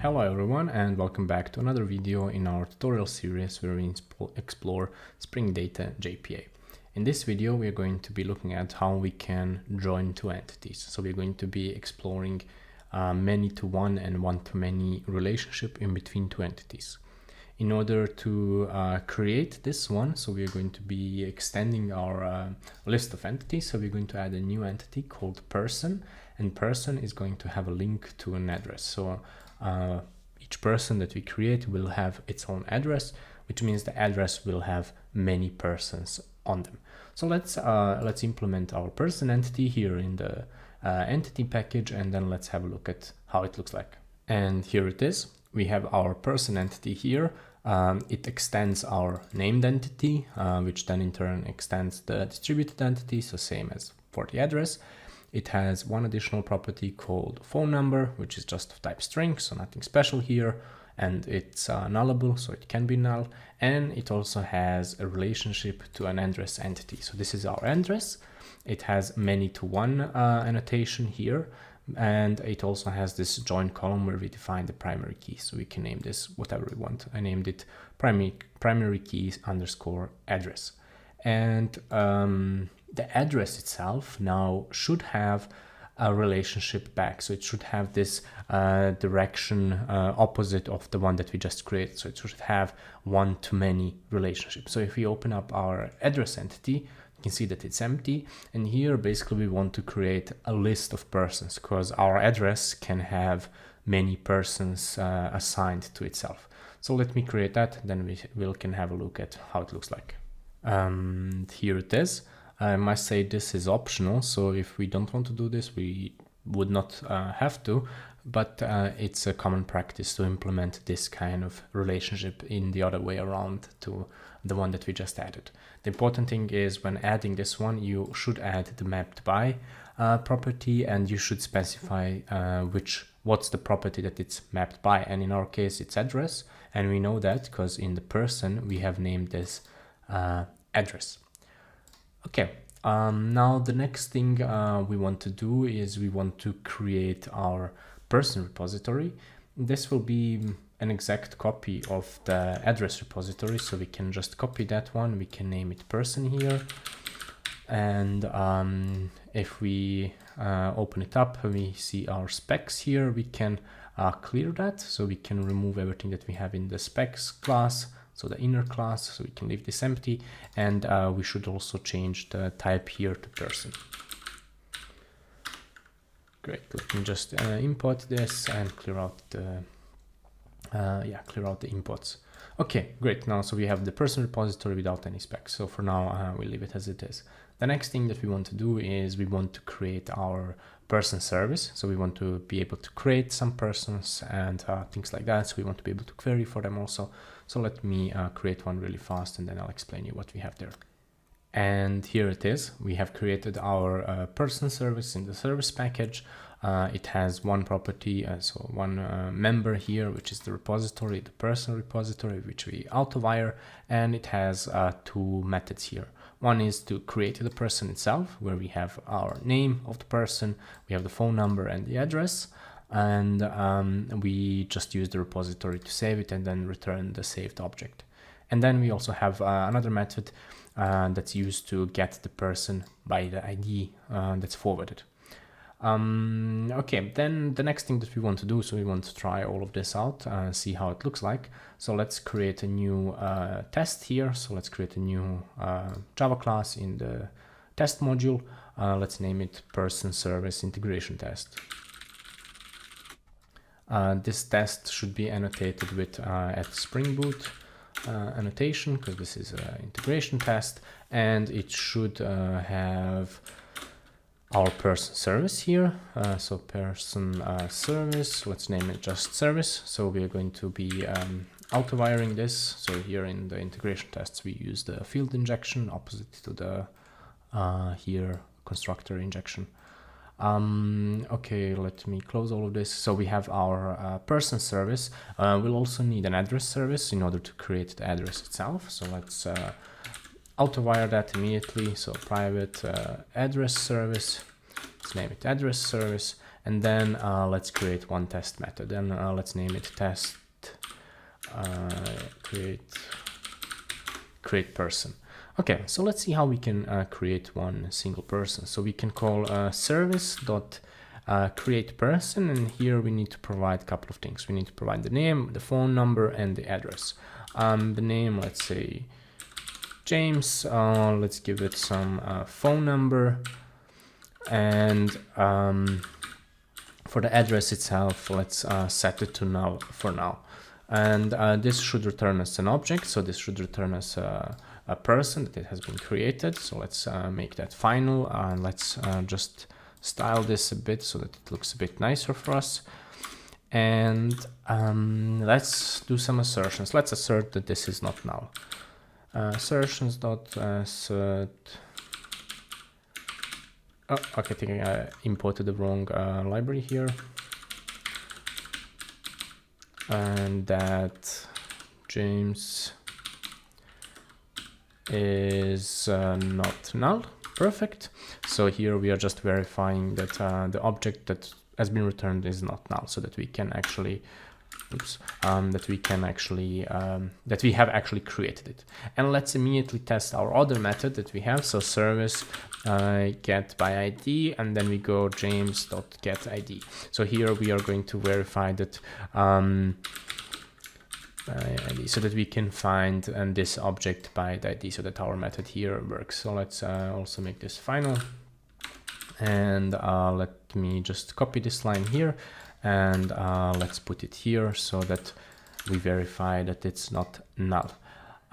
Hello everyone and welcome back to another video in our tutorial series where we explore Spring Data JPA. In this video we are going to be looking at how we can join two entities. So we're going to be exploring ManyToOne and OneToMany relationship in between two entities. In order to create this one, so we're going to be extending our list of entities. So we're going to add a new entity called person, and person is going to have a link to an address. So each person that we create will have its own address, which means the address will have many persons on them. So let's implement our person entity here in the entity package, and then let's have a look at how it looks like. And here it is. We have our person entity here. It extends our named entity, which then in turn extends the distributed entity, so same as for the address. It has one additional property called phone number, which is just of type string, so nothing special here, and it's nullable, so it can be null. And it also has a relationship to an address entity. So this is our address. It has ManyToOne annotation here, and it also has this join column where we define the primary key. So we can name this whatever we want. I named it primary keys underscore address. And the address itself now should have a relationship back. So it should have this direction opposite of the one that we just created. So it should have one-to-many relationship. So if we open up our address entity, you can see that it's empty. And here basically we want to create a list of persons because our address can have many persons assigned to itself. So let me create that, then we can have a look at how it looks like. Here it is. I must say this is optional, so if we don't want to do this, we would not have to, but it's a common practice to implement this kind of relationship in the other way around to the one that we just added. The important thing is when adding this one, you should add the mapped by property, and you should specify what's the property that it's mapped by, and in our case it's address, and we know that because in the person we have named this address. Okay, now the next thing we want to do is we want to create our person repository. This will be an exact copy of the address repository, so we can just copy that one. We can name it person here, and if we open it up, we see our specs here. We can clear that, so we can remove everything that we have in the specs class, so the inner class, so we can leave this empty, and we should also change the type here to person. Great, let me just import this and clear out the imports. Okay, great. Now, so we have the person repository without any specs. So for now, we'll leave it as it is. The next thing that we want to do is we want to create our person service. So we want to be able to create some persons and things like that. So we want to be able to query for them also. So let me create one really fast, and then I'll explain you what we have there. And here it is. We have created our person service in the service package. It has one property, so one member here, which is the repository, the person repository, which we auto-wire, and it has two methods here. One is to create the person itself, where we have our name of the person, we have the phone number and the address, and we just use the repository to save it and then return the saved object. And then we also have another method that's used to get the person by the ID that's forwarded. Okay, then the next thing that we want to do, so we want to try all of this out, see how it looks like. So let's create a new test here. So let's create a new Java class in the test module. Let's name it person service integration test. This test should be annotated with at Spring Boot annotation, because this is an integration test, and it should have our person service here. So person service, let's name it just service. So we are going to be auto-wiring this. So here in the integration tests, we use the field injection opposite to the here constructor injection. Okay, let me close all of this. So we have our person service. We'll also need an address service in order to create the address itself. So let's auto-wire that immediately. So private address service, let's name it address service, And then let's create one test method, and let's name it test create person. Okay, so let's see how we can create one single person. So we can call service.create person, and here we need to provide a couple of things. We need to provide the name, the phone number, and the address. The name, let's say James. Let's give it some phone number, and for the address itself, let's set it to null for now. And this should return us an object, so this should return us a person that it has been created. So let's make that final, and let's just style this a bit so that it looks a bit nicer for us. And let's do some assertions. Let's assert that this is not null. Assertions.assert. Oh, okay, I think I imported the wrong library here. And that James is not null. Perfect. So here we are just verifying that the object that has been returned is not null, so that we can actually that we have actually created it. And let's immediately test our other method that we have. So service get by ID, and then we go James.getID. So here we are going to verify that ID, so that we can find this object by the ID, so that our method here works. So let's also make this final, and let me just copy this line here, and let's put it here so that we verify that it's not null.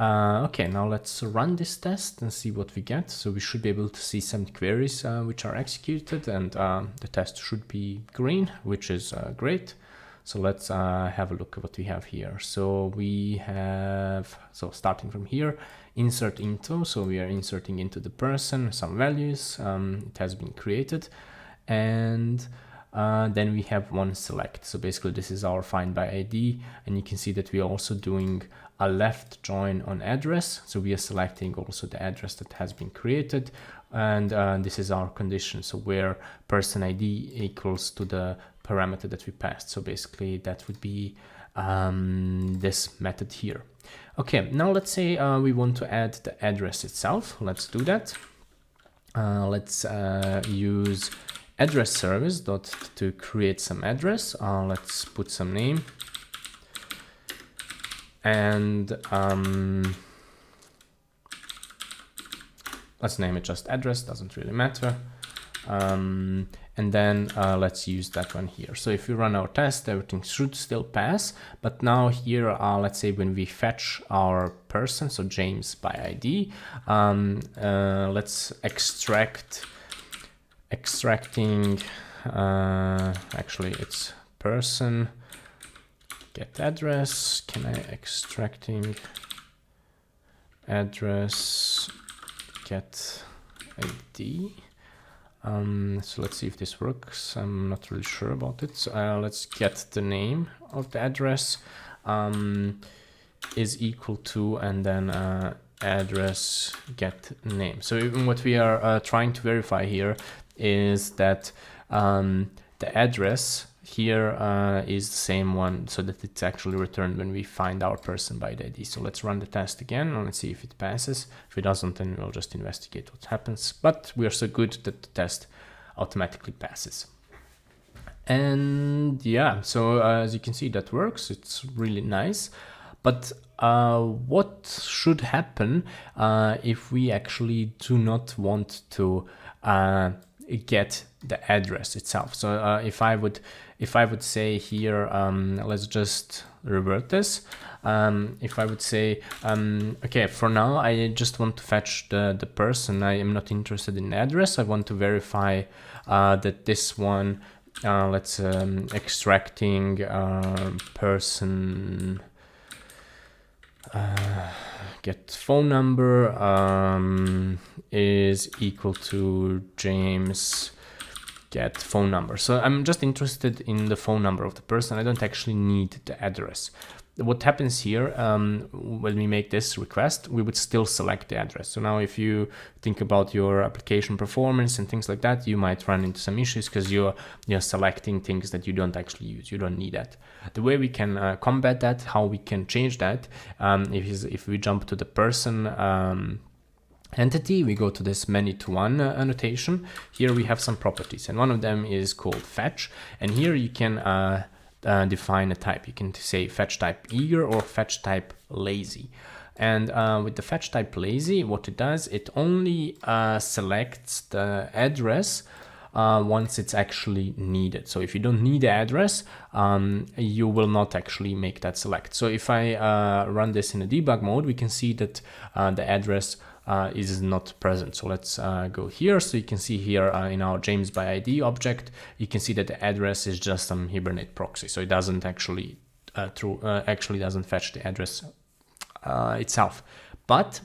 Okay, now let's run this test and see what we get. So we should be able to see some queries which are executed, and the test should be green, which is great. So let's have a look at what we have here. So we have, so starting from here, insert into, so we are inserting into the person some values. It has been created, and then we have one select. So basically this is our find by ID, and you can see that we are also doing a left join on address. So we are selecting also the address that has been created, and this is our condition. So where person ID equals to the parameter that we passed. So basically that would be this method here. Okay, now let's say we want to add the address itself. Let's do that. Let's use address service to create some address. Let's put some name, and let's name it just address, doesn't really matter. And then let's use that one here. So if we run our test, everything should still pass. But now here, let's say when we fetch our person, so James by ID, let's extracting, actually it's person get address. Can I extracting address get ID? So let's see if this works. I'm not really sure about it. So let's get the name of the address is equal to, and then address get name. So even what we are trying to verify here is that the address here is the same one, so that it's actually returned when we find our person by the ID. So let's run the test again, and let's see if it passes. If it doesn't, then we'll just investigate what happens. But we are so good that the test automatically passes. And yeah, so as you can see, that works. It's really nice. But what should happen if we actually do not want to get the address itself? So if I would say here, let's just revert this. If I would say, okay, for now I just want to fetch the person. I am not interested in the address. I want to verify that this one, let's extracting person get phone number is equal to James get phone number. So I'm just interested in the phone number of the person. I don't actually need the address. What happens here, when we make this request, we would still select the address. So now if you think about your application performance and things like that, you might run into some issues because you're selecting things that you don't actually use. You don't need that. The way we can combat that, how we can change that, if we jump to the person entity, we go to this ManyToOne annotation. Here we have some properties, and one of them is called fetch. And here you can define a type. You can say fetch type eager or fetch type lazy. And with the fetch type lazy, what it does, it only selects the address once it's actually needed. So if you don't need the address, you will not actually make that select. So if I run this in a debug mode, we can see that the address is not present. So let's go here. So you can see here in our James by ID object, you can see that the address is just some Hibernate proxy. So it doesn't actually doesn't fetch the address itself. But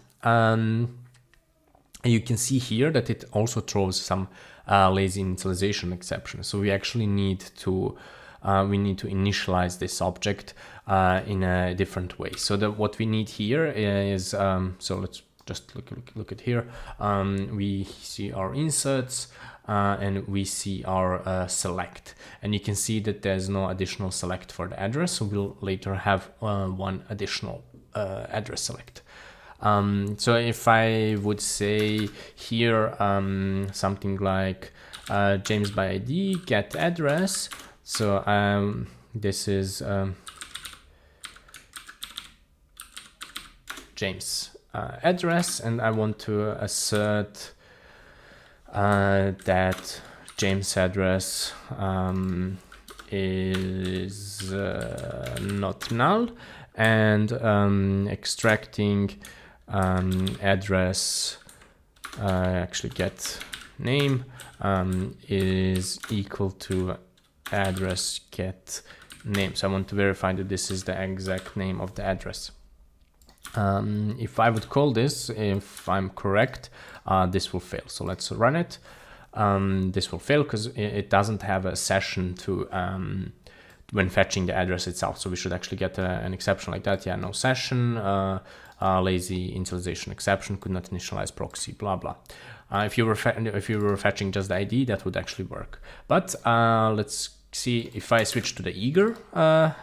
you can see here that it also throws some lazy initialization exception. So we actually need to initialize this object in a different way. So what we need here is so let's just look at here. We see our inserts and we see our select, and you can see that there's no additional select for the address. So we'll later have one additional address select. So if I would say here something like James by ID get address. So this is James address, and I want to assert that James address is not null, and extracting address actually get name is equal to address get name. So I want to verify that this is the exact name of the address. If I would call this, if I'm correct, this will fail. So let's run it. This will fail because it doesn't have a session to when fetching the address itself. So we should actually get an exception like that. Yeah, no session, lazy initialization exception, could not initialize proxy, blah blah. If you were fetching just the ID, that would actually work. But let's see if I switch to the eager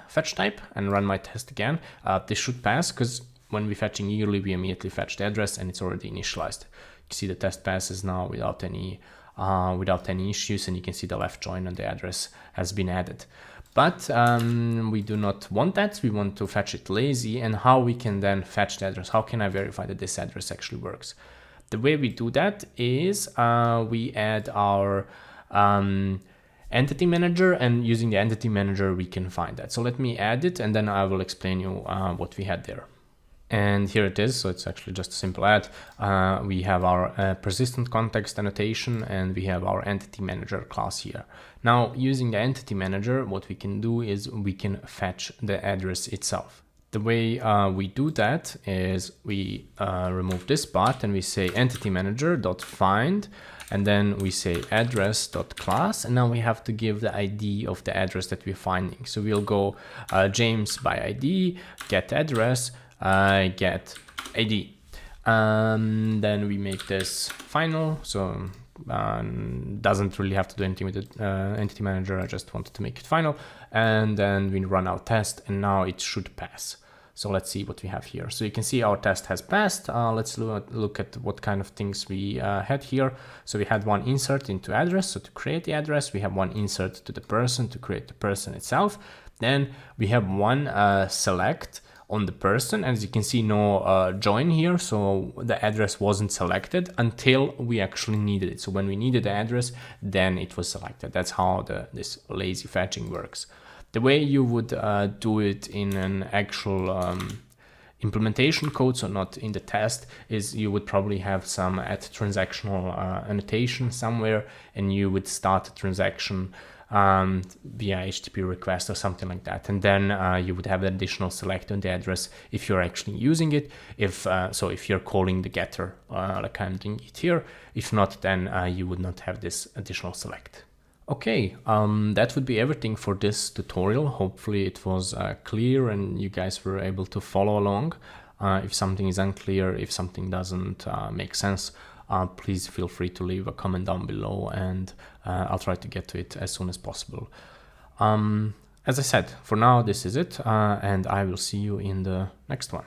fetch type and run my test again. This should pass because when we're fetching eagerly, we immediately fetch the address and it's already initialized. You can see the test passes now without any issues, and you can see the left join and the address has been added. But we do not want that. We want to fetch it lazy. And how we can then fetch the address? How can I verify that this address actually works? The way we do that is we add our entity manager, and using the entity manager, we can find that. So let me add it, and then I will explain you what we had there. And here it is. So it's actually just a simple add. We have our persistent context annotation, and we have our entity manager class here. Now, using the entity manager, what we can do is we can fetch the address itself. The way we do that is we remove this part and we say entity manager.find, and then we say address.class, and now we have to give the ID of the address that we're finding. So we'll go James by ID, get address, get ID. Then we make this final. So doesn't really have to do anything with the entity manager. I just wanted to make it final. And then we run our test, and now it should pass. So let's see what we have here. So you can see our test has passed. Let's look at what kind of things we had here. So we had one insert into address, so to create the address. We have one insert to the person to create the person itself. Then we have one select on the person. As you can see, no join here. So the address wasn't selected until we actually needed it. So when we needed the address, then it was selected. That's how this lazy fetching works. The way you would do it in an actual implementation code, so not in the test, is you would probably have some @transactional annotation somewhere, and you would start a transaction via HTTP request or something like that, and then you would have an additional select on the address if you're actually using it. If you're calling the getter like I'm doing it here. If not, then you would not have this additional select. Okay, that would be everything for this tutorial. Hopefully it was clear and you guys were able to follow along. If something is unclear, if something doesn't make sense, please feel free to leave a comment down below, and I'll try to get to it as soon as possible. As I said, for now this is it, and I will see you in the next one.